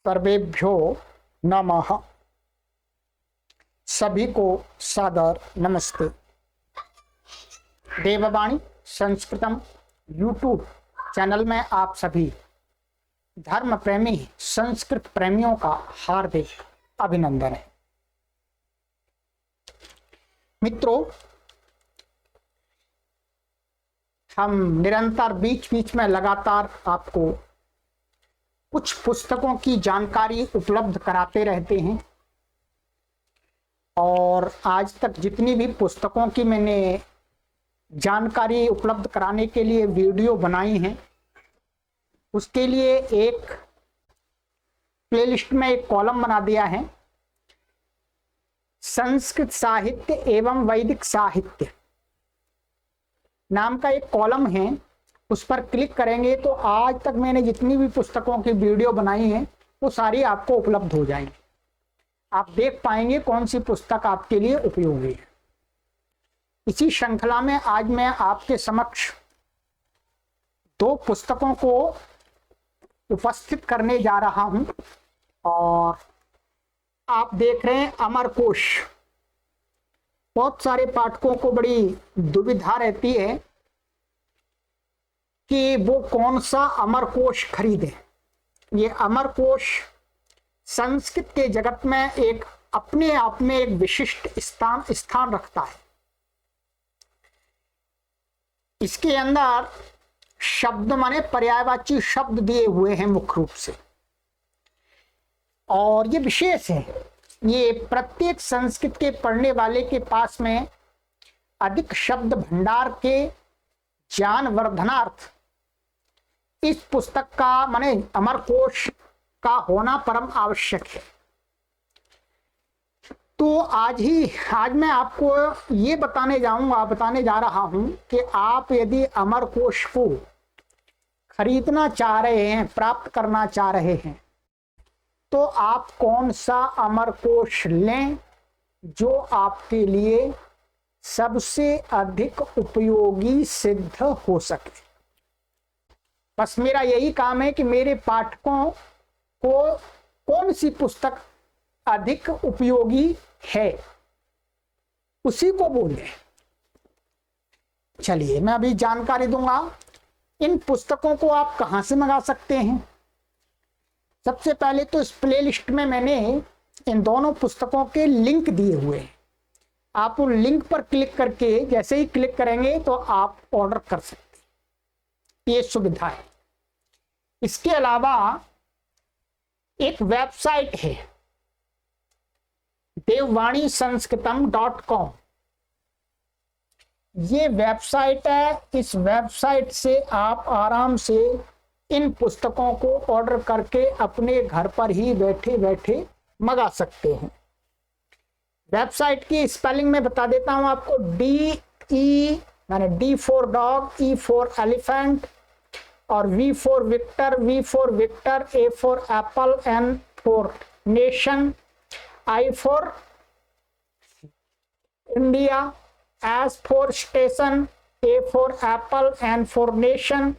सर्वेभ्यो नमः। सभी को सादर नमस्ते। देववाणी संस्कृतम यूट्यूब चैनल में आप सभी धर्म प्रेमी संस्कृत प्रेमियों का हार्दिक अभिनंदन है। मित्रों, हम निरंतर बीच बीच में लगातार आपको कुछ पुस्तकों की जानकारी उपलब्ध कराते रहते हैं और आज तक जितनी भी पुस्तकों की मैंने जानकारी उपलब्ध कराने के लिए वीडियो बनाई हैं, उसके लिए एक प्लेलिस्ट में एक कॉलम बना दिया है, संस्कृत साहित्य एवं वैदिक साहित्य नाम का एक कॉलम है। उस पर क्लिक करेंगे तो आज तक मैंने जितनी भी पुस्तकों की वीडियो बनाई है वो सारी आपको उपलब्ध हो जाएंगी। आप देख पाएंगे कौन सी पुस्तक आपके लिए उपयोगी है। इसी श्रृंखला में आज मैं आपके समक्ष दो पुस्तकों को उपस्थित करने जा रहा हूं और आप देख रहे हैं अमरकोश। बहुत सारे पाठकों को बड़ी दुविधा रहती है कि वो कौन सा अमरकोश खरीदें। ये अमरकोश संस्कृत के जगत में एक अपने आप में एक विशिष्ट स्थान रखता है। इसके अंदर शब्द माने पर्यायवाची शब्द दिए हुए हैं मुख्य रूप से, और ये विशेष है। ये प्रत्येक संस्कृत के पढ़ने वाले के पास में अधिक शब्द भंडार के ज्ञान वर्धनार्थ इस पुस्तक का माने अमरकोश का होना परम आवश्यक है। तो आज मैं आपको ये बताने जा रहा हूं कि आप यदि अमरकोश को खरीदना चाह रहे हैं, प्राप्त करना चाह रहे हैं, तो आप कौन सा अमरकोश लें जो आपके लिए सबसे अधिक उपयोगी सिद्ध हो सके। बस मेरा यही काम है कि मेरे पाठकों को कौन सी पुस्तक अधिक उपयोगी है उसी को बोले। चलिए मैं अभी जानकारी दूंगा। इन पुस्तकों को आप कहां से मंगा सकते हैं। सबसे पहले तो इस प्लेलिस्ट में मैंने इन दोनों पुस्तकों के लिंक दिए हुए हैं। आप उन लिंक पर क्लिक करके जैसे ही क्लिक करेंगे तो आप ऑर्डर कर सकते हैं, ये सुविधा है। इसके अलावा एक वेबसाइट है देववाणी संस्कृतम.com। ये वेबसाइट है। इस वेबसाइट से आप आराम से इन पुस्तकों को ऑर्डर करके अपने घर पर ही बैठे बैठे मंगा सकते हैं। वेबसाइट की स्पेलिंग में बता देता हूं आपको। D for dog, E for elephant और V for Victor, A for apple, N for nation, I for India, S for station, A for apple, N for nation,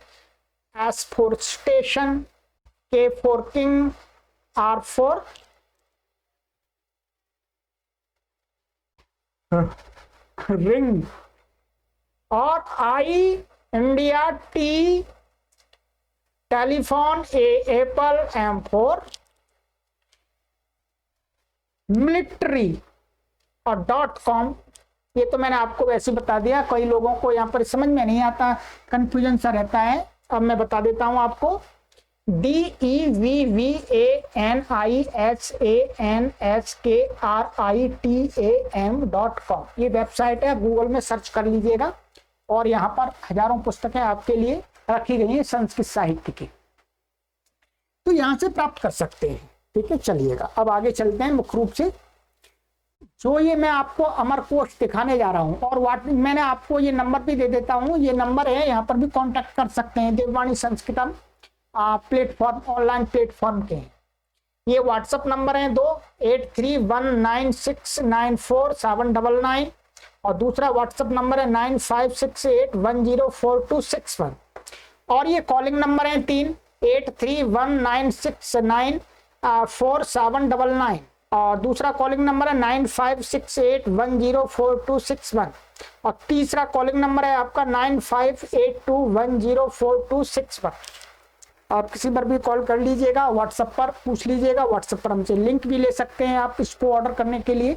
S for station, K for king, R for ring और I India, T telephone, A एप्पल, M for military और .com। ये तो मैंने आपको वैसे बता दिया। कई लोगों को यहाँ पर समझ में नहीं आता, कंफ्यूजन सा रहता है। अब मैं बता देता हूँ आपको। DEVVANISANSKRITAM.com ये वेबसाइट है। गूगल में सर्च कर लीजिएगा और यहाँ पर हजारों पुस्तकें आपके लिए रखी गई हैं संस्कृत साहित्य की, तो यहाँ से प्राप्त कर सकते हैं। ठीक है, चलिएगा अब आगे चलते हैं। मुख्य रूप से जो ये मैं आपको अमरकोश दिखाने जा रहा हूं, और मैंने आपको ये नंबर भी दे देता हूं। ये नंबर है, यहाँ पर भी कांटेक्ट कर सकते हैं। देववाणी संस्कृतम प्लेटफॉर्म, ऑनलाइन प्लेटफॉर्म के हैं। ये व्हाट्सएप नंबर है 2831969479 और दूसरा व्हाट्सएप नंबर है 9568104261 और ये कॉलिंग नंबर है 3 831969 4799 और दूसरा कॉलिंग नंबर है 9568104261 और तीसरा कॉलिंग नंबर है आपका 9582104261। आप किसी पर भी कॉल कर लीजिएगा, व्हाट्सएप पर पूछ लीजिएगा, व्हाट्सएप पर हमसे लिंक भी ले सकते हैं आप इसको ऑर्डर करने के लिए।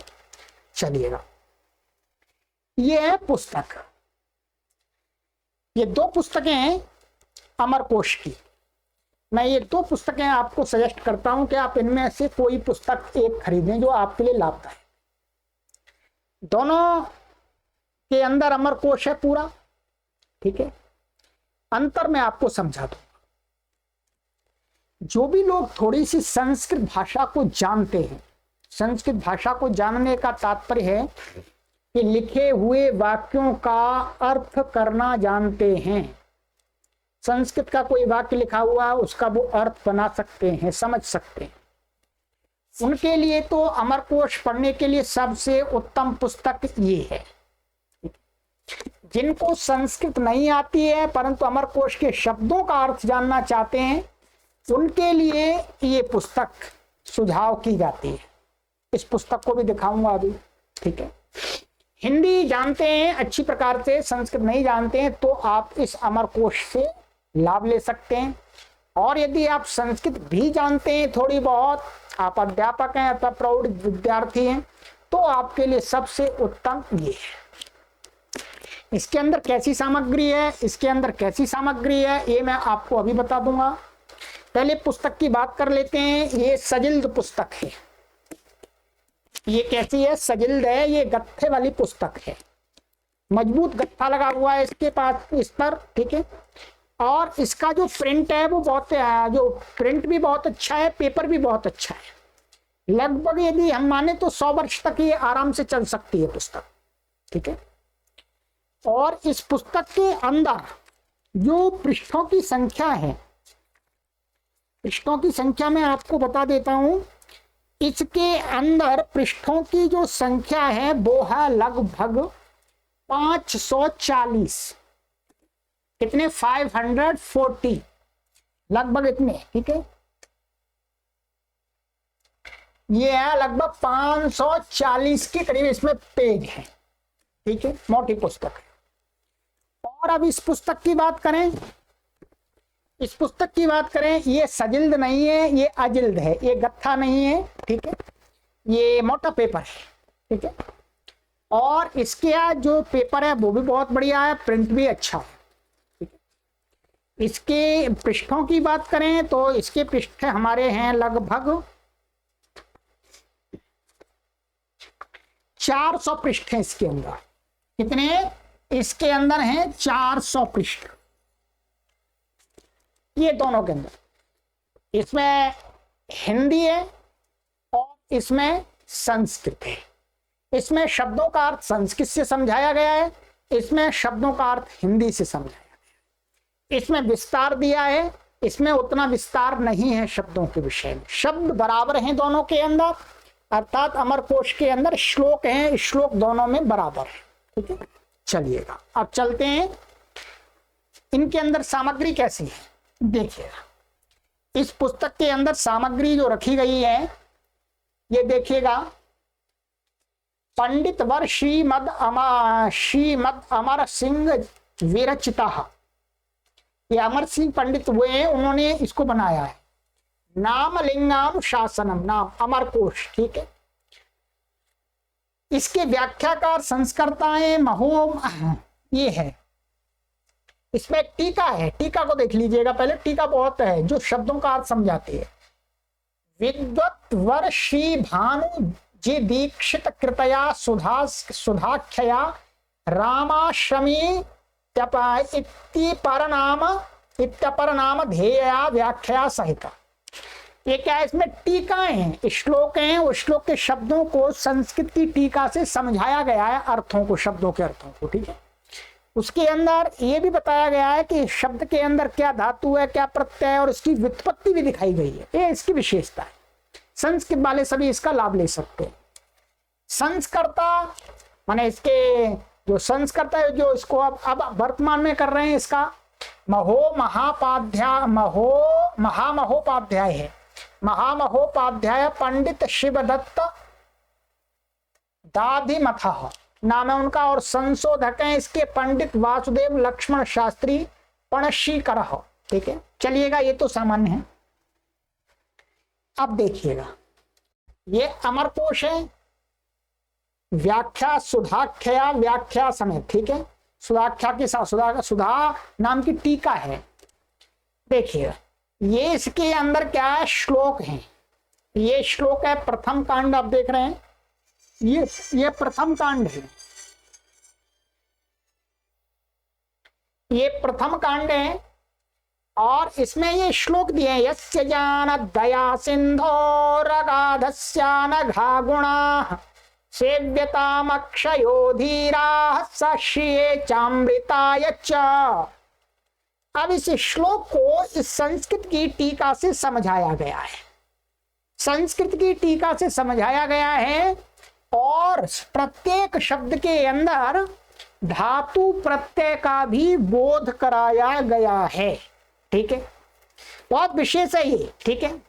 चलिएगा, ये है पुस्तक, ये दो पुस्तकें हैं अमरकोश की। मैं ये दो पुस्तकें आपको सजेस्ट करता हूं कि आप इनमें से कोई पुस्तक एक खरीदें जो आपके लिए लाभदायक। दोनों के अंदर अमरकोश है पूरा, ठीक है। अंतर मैं आपको समझा दूं। जो भी लोग थोड़ी सी संस्कृत भाषा को जानते हैं, संस्कृत भाषा को जानने का तात्पर्य है कि लिखे हुए वाक्यों का अर्थ करना जानते हैं। संस्कृत का कोई वाक्य लिखा हुआ उसका वो अर्थ बना सकते हैं, समझ सकते हैं। उनके लिए तो अमरकोश पढ़ने के लिए सबसे उत्तम पुस्तक ये है। जिनको संस्कृत नहीं आती है परंतु अमरकोश के शब्दों का अर्थ जानना चाहते हैं, उनके लिए ये पुस्तक सुझाव की जाती है। इस पुस्तक को भी दिखाऊंगा अभी, ठीक है। हिंदी जानते हैं अच्छी प्रकार से, संस्कृत नहीं जानते हैं तो आप इस अमरकोश से लाभ ले सकते हैं। और यदि आप संस्कृत भी जानते हैं थोड़ी बहुत, आप अध्यापक हैं अथवा प्रौढ़ विद्यार्थी हैं, तो आपके लिए सबसे उत्तम ये है। इसके अंदर कैसी सामग्री है, इसके अंदर कैसी सामग्री है, ये मैं आपको अभी बता दूंगा। पहले पुस्तक की बात कर लेते हैं। ये सजिल्द पुस्तक है। ये कैसी है? सजिल्द है। ये गत्थे वाली पुस्तक है, मजबूत गत्था लगा हुआ है इसके पास, इस पर, ठीक है। और इसका जो प्रिंट है वो बहुत, जो प्रिंट भी बहुत अच्छा है, पेपर भी बहुत अच्छा है। लगभग यदि हम माने तो 100 वर्ष तक ये आराम से चल सकती है पुस्तक, ठीक है। और इस पुस्तक के अंदर जो पृष्ठों की संख्या है, पृष्ठों की संख्या मैं आपको बता देता हूं। इसके अंदर पृष्ठों की जो संख्या है वो है लगभग 540। कितने? 540, लगभग इतने, ठीक है। ये है लगभग 540 के करीब इसमें पेज है, ठीक है। मोटी पुस्तक है। और अब इस पुस्तक की बात करें, इस पुस्तक की बात करें, ये सजिल्द नहीं है, ये अजिल्द है, ये गत्था नहीं है, ठीक है। ये मोटा पेपर है, ठीक है। और इसके जो पेपर है वो भी बहुत बढ़िया है, प्रिंट भी अच्छा है, ठीक है। इसके पृष्ठों की बात करें तो इसके पृष्ठ हमारे हैं लगभग 400 पृष्ठ हैं इसके अंदर। कितने? इसके अंदर हैं 400 पृष्ठ, ये दोनों के अंदर। इसमें हिंदी है और इसमें संस्कृत है। इसमें शब्दों का अर्थ संस्कृत से समझाया गया है, इसमें शब्दों का अर्थ हिंदी से समझाया गया है। इसमें विस्तार दिया है, इसमें उतना विस्तार नहीं है शब्दों के विषय में। शब्द बराबर हैं दोनों के अंदर, अर्थात अमरकोश के अंदर श्लोक हैं, श्लोक दोनों में बराबर है, ठीक है। चलिएगा, अब चलते हैं इनके अंदर सामग्री कैसी है। देखिएगा, इस पुस्तक के अंदर सामग्री जो रखी गई है, ये देखिएगा, पंडित वर श्रीमद अमर सिंह विरचिता। ये अमर सिंह पंडित हुए हैं, उन्होंने इसको बनाया है। नाम लिंगाम शासनम, नाम अमरकोश, ठीक है। इसके व्याख्याकार संस्कर्ताएं महो, ये है। इसमें टीका है, टीका को देख लीजिएगा पहले। टीका बहुत है जो शब्दों का अर्थ समझाती है। विद्वत वर श्री भानु जी दीक्षित कृपया सुधाख्या रामाश्रमी इत्यपरनाम ध्येया व्याख्या सहित। ये क्या है? इसमें टीकाएं हैं, श्लोक हैं। उस श्लोक के शब्दों को संस्कृत की टीका से समझाया गया है, अर्थों को, शब्दों के अर्थों को, ठीक है। उसके अंदर ये भी बताया गया है कि शब्द के अंदर क्या धातु है, क्या प्रत्यय है, और इसकी व्युत्पत्ति भी दिखाई गई है। ये इसकी विशेषता है। संस्कृत वाले सभी इसका लाभ ले सकते हैं। संस्कर्ता माने इसके जो संस्कर्ता है, जो इसको अब वर्तमान में कर रहे हैं, इसका महामहोपाध्याय है। महामहोपाध्याय पंडित शिवदत्त दाधिमथ नाम है उनका, और संशोधक हैं इसके पंडित वासुदेव लक्ष्मण शास्त्री पणशीकर। ठीक है, चलिएगा, ये तो सामान्य है। अब देखिएगा, ये अमरकोश है, व्याख्या सुधाख्या व्याख्या समेत। ठीक है, सुधाख्या के साथ सुधा नाम की टीका है। देखिएगा, ये इसके अंदर क्या है, श्लोक है। ये श्लोक है प्रथम कांड, आप देख रहे हैं, ये प्रथम कांड है, ये प्रथम कांड है। और इसमें ये श्लोक दिए हैं, यस्य ज्ञान दया सिंधो रगाधस्यानघा गुणा सेव्यतामक्षयो धीरा सश्रिये चामृताय च। अब इस श्लोक को इस संस्कृत की टीका से समझाया गया है, संस्कृत की टीका से समझाया गया है, और प्रत्येक शब्द के अंदर धातु प्रत्यय का भी बोध कराया गया है। ठीक है, बहुत विशेष है ये। ठीक है,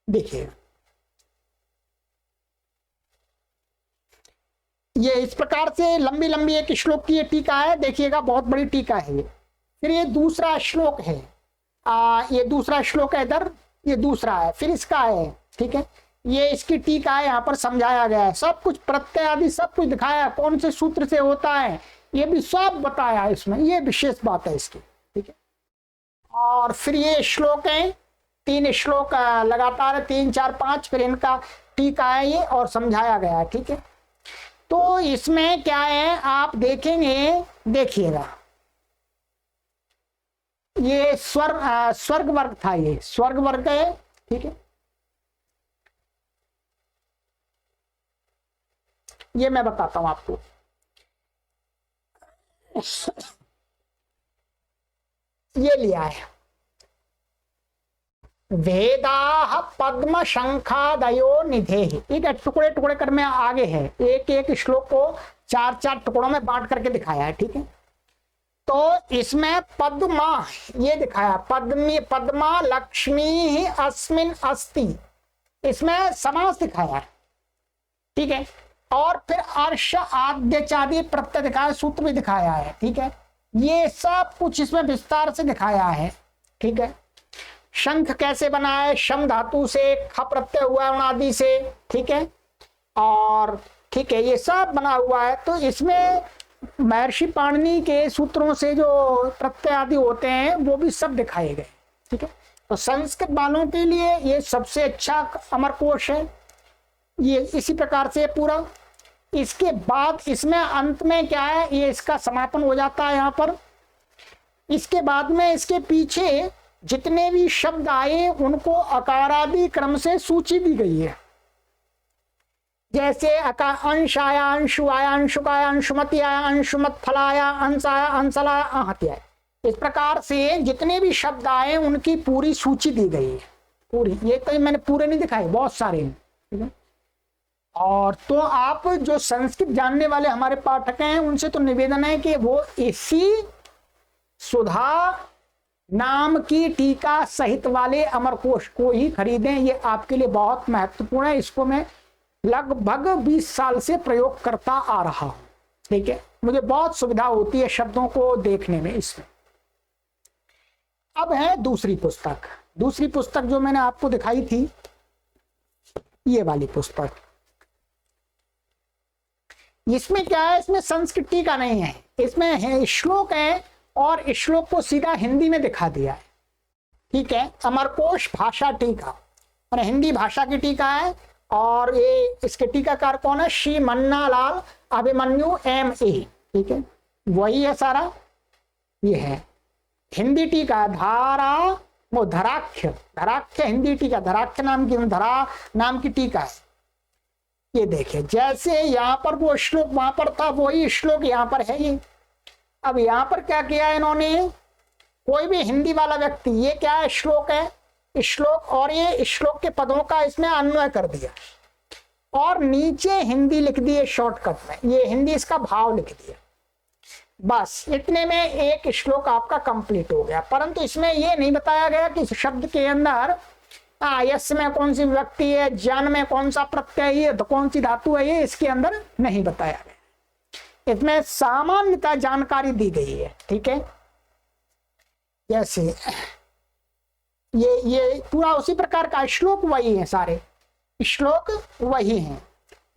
देखिए, ये इस प्रकार से लंबी लंबी एक श्लोक की ये टीका है। देखिएगा, बहुत बड़ी टीका है ये। फिर ये दूसरा श्लोक है, ये दूसरा श्लोक है इधर, ये दूसरा है, फिर इसका है। ठीक है, ये इसकी टीका है, यहाँ पर समझाया गया है, सब कुछ प्रत्यय आदि सब कुछ दिखाया है, कौन से सूत्र से होता है ये भी सब बताया है इसमें, ये विशेष बात है इसकी। ठीक है, और फिर ये श्लोक है, 3 श्लोक लगातार, 3 4 5, फिर इनका टीका है ये, और समझाया गया है। ठीक है, तो इसमें क्या है आप देखेंगे, देखिएगा, ये स्वर्ग वर्ग था, ये स्वर्ग वर्ग है। ठीक है, ये मैं बताता हूं आपको। ये लिया है, वेदाः पद्म शंखादयो निधे। ठीक है, टुकड़े टुकड़े कर में आगे है, एक एक श्लोक को 4 4 टुकड़ों में बांट करके दिखाया है। ठीक है, तो इसमें पद्मा ये दिखाया, पद्मा लक्ष्मी अस्मिन अस्ति, इसमें समास दिखाया है। ठीक है, और फिर अर्श आद्य चादि प्रत्यय दिखाया, सूत्र भी दिखाया है। ठीक है, ये सब कुछ इसमें विस्तार से दिखाया है। ठीक है, शंख कैसे बना है, शम धातु से, ख प्रत्यय हुआ है उणादि से। ठीक है, और ठीक है, ये सब बना हुआ है। तो इसमें महर्षि पाणिनि के सूत्रों से जो प्रत्यय आदि होते हैं वो भी सब दिखाए गए। ठीक है, तो संस्कृत वालों के लिए ये सबसे अच्छा अमरकोश है। ये इसी प्रकार से पूरा, इसके बाद इसमें अंत में क्या है, ये इसका समापन हो जाता है यहाँ पर। इसके बाद में इसके पीछे जितने भी शब्द आए उनको अकारादि क्रम से सूची दी गई है, जैसे अंश आया, अंशु आया, अंशुकाया, अंशुमति आया, अंशुमत फलाया, अंश आया, अंशलाया, आहत्या। इस प्रकार से जितने भी शब्द आए उनकी पूरी सूची दी गई है, पूरी। ये तो मैंने पूरे नहीं दिखाए, बहुत सारे हैं। ठीक है, और तो आप जो संस्कृत जानने वाले हमारे पाठक हैं उनसे तो निवेदन है कि वो इसी सुधा नाम की टीका सहित वाले अमरकोश को ही खरीदें, ये आपके लिए बहुत महत्वपूर्ण है। इसको मैं लगभग 20 साल से प्रयोग करता आ रहा हूं। ठीक है, मुझे बहुत सुविधा होती है शब्दों को देखने में इसमें। अब है दूसरी पुस्तक, दूसरी पुस्तक जो मैंने आपको दिखाई थी, ये वाली पुस्तक। इसमें क्या है, इसमें संस्कृत टीका नहीं है, इसमें है श्लोक है, और श्लोक को सीधा हिंदी में दिखा दिया है। ठीक है, अमरकोश भाषा टीका, और हिंदी भाषा की टीका है। और ये इसके टीकाकार कौन है, श्री मन्नालाल अभिमन्यु MA। ठीक है, वही है सारा, ये है हिंदी टीका। धारा वो धराख्य, धराख्य हिंदी टीका, धराख्य नाम की, धरा नाम की टीका है। ये देखिए, जैसे यहाँ पर वो श्लोक वहां पर था वही श्लोक यहाँ पर है ये। अब यहाँ पर क्या किया इन्होंने, कोई भी हिंदी वाला व्यक्ति, ये क्या है, श्लोक है, श्लोक, और ये श्लोक के पदों का इसमें अन्वय कर दिया, और नीचे हिंदी लिख दी है शॉर्टकट में, ये हिंदी इसका भाव लिख दिया। बस इतने में एक श्लोक आपका कंप्लीट हो गया। परंतु इसमें यह नहीं बताया गया कि इस शब्द के अंदर यस में कौन सी विभक्ति है, ज्ञान में कौन सा प्रत्यय है, तो कौन सी धातु है, ये इसके अंदर नहीं बताया गया। इसमें सामान्यतः जानकारी दी गई है। ठीक है, जैसे ये पूरा उसी प्रकार का श्लोक वही है, सारे श्लोक वही हैं।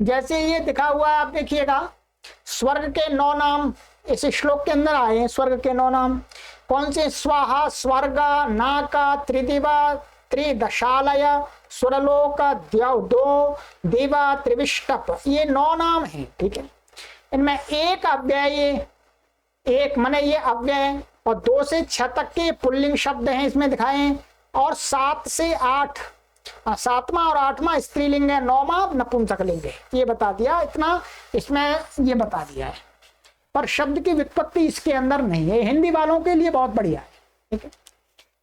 जैसे ये दिखा हुआ है, आप देखिएगा स्वर्ग के 9 नाम इस श्लोक के अंदर आए हैं। स्वर्ग के 9 नाम कौन से? स्वाहा, स्वर्ग, नाका, त्रिदिवा, त्रिदशालय, सुरलोक, द्यौदो, देवा, त्रिविष्टप, ये 9 नाम हैं। ठीक है, इनमें एक अव्यय, एक माने ये अव्यय, और 2 से 6 तक के पुल्लिंग शब्द हैं इसमें दिखाए हैं, और 7 से 8 7वां और 8वां स्त्रीलिंग है, 9वां नपुंसकलिंग है। ये बता दिया, इतना इसमें ये बता दिया है। पर शब्द की व्युत्पत्ति इसके अंदर नहीं है। हिंदी वालों के लिए बहुत बढ़िया है। ठीक है,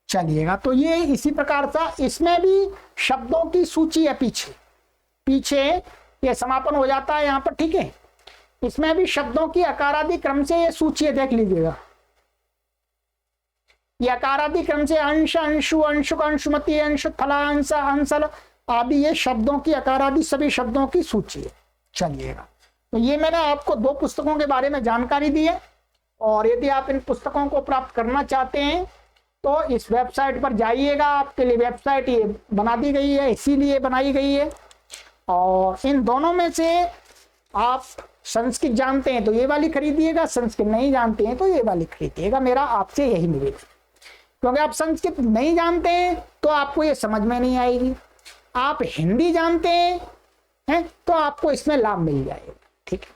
चलिएगा, तो ये इसी प्रकार सा इसमें भी शब्दों की सूची है। पीछे ये समापन हो जाता है यहाँ पर। ठीक है, इसमें भी शब्दों की अकारादि क्रम से ये सूची है, देख लीजिएगा। ये अकारादि क्रम से अंश, अंशु, अंशुक, अंशुमति, अंश, फला, अंश, अंसल आदि ये शब्दों की अकारादि सभी शब्दों की सूची है। चलिएगा, तो ये मैंने आपको 2 पुस्तकों के बारे में जानकारी दी है, और यदि आप इन पुस्तकों को प्राप्त करना चाहते हैं तो इस वेबसाइट पर जाइएगा। आपके लिए वेबसाइट ये बना दी गई है, इसीलिए बनाई गई है। और इन दोनों में से आप संस्कृत जानते हैं तो ये वाली खरीदिएगा, संस्कृत नहीं जानते हैं तो ये वाली खरीदिएगा। मेरा आपसे यही निवेदन, क्योंकि आप संस्कृत नहीं जानते हैं तो आपको ये समझ में नहीं आएगी। आप हिंदी जानते हैं तो आपको इसमें लाभ मिल जाएगा। ठीक है,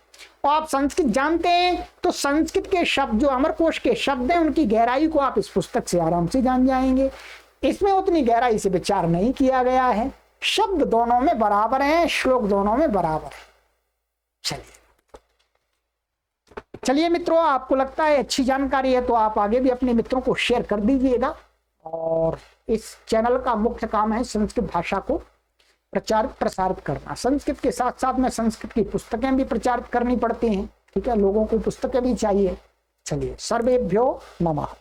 और आप संस्कृत जानते हैं तो संस्कृत के शब्द, जो अमरकोश के शब्द हैं, उनकी गहराई को आप इस पुस्तक से आराम से जान जाएंगे। इसमें उतनी गहराई से विचार नहीं किया गया है। शब्द दोनों में बराबर हैं, श्लोक दोनों में बराबर है। चलिए मित्रों, आपको लगता है अच्छी जानकारी है तो आप आगे भी अपने मित्रों को शेयर कर दीजिएगा। और इस चैनल का मुख्य काम है संस्कृत भाषा को प्रचारित प्रसारित करना। संस्कृत के साथ साथ में संस्कृत की पुस्तकें भी प्रचारित करनी पड़ती हैं। ठीक है, लोगों को पुस्तकें भी चाहिए। चलिए, सर्वेभ्यो नमः।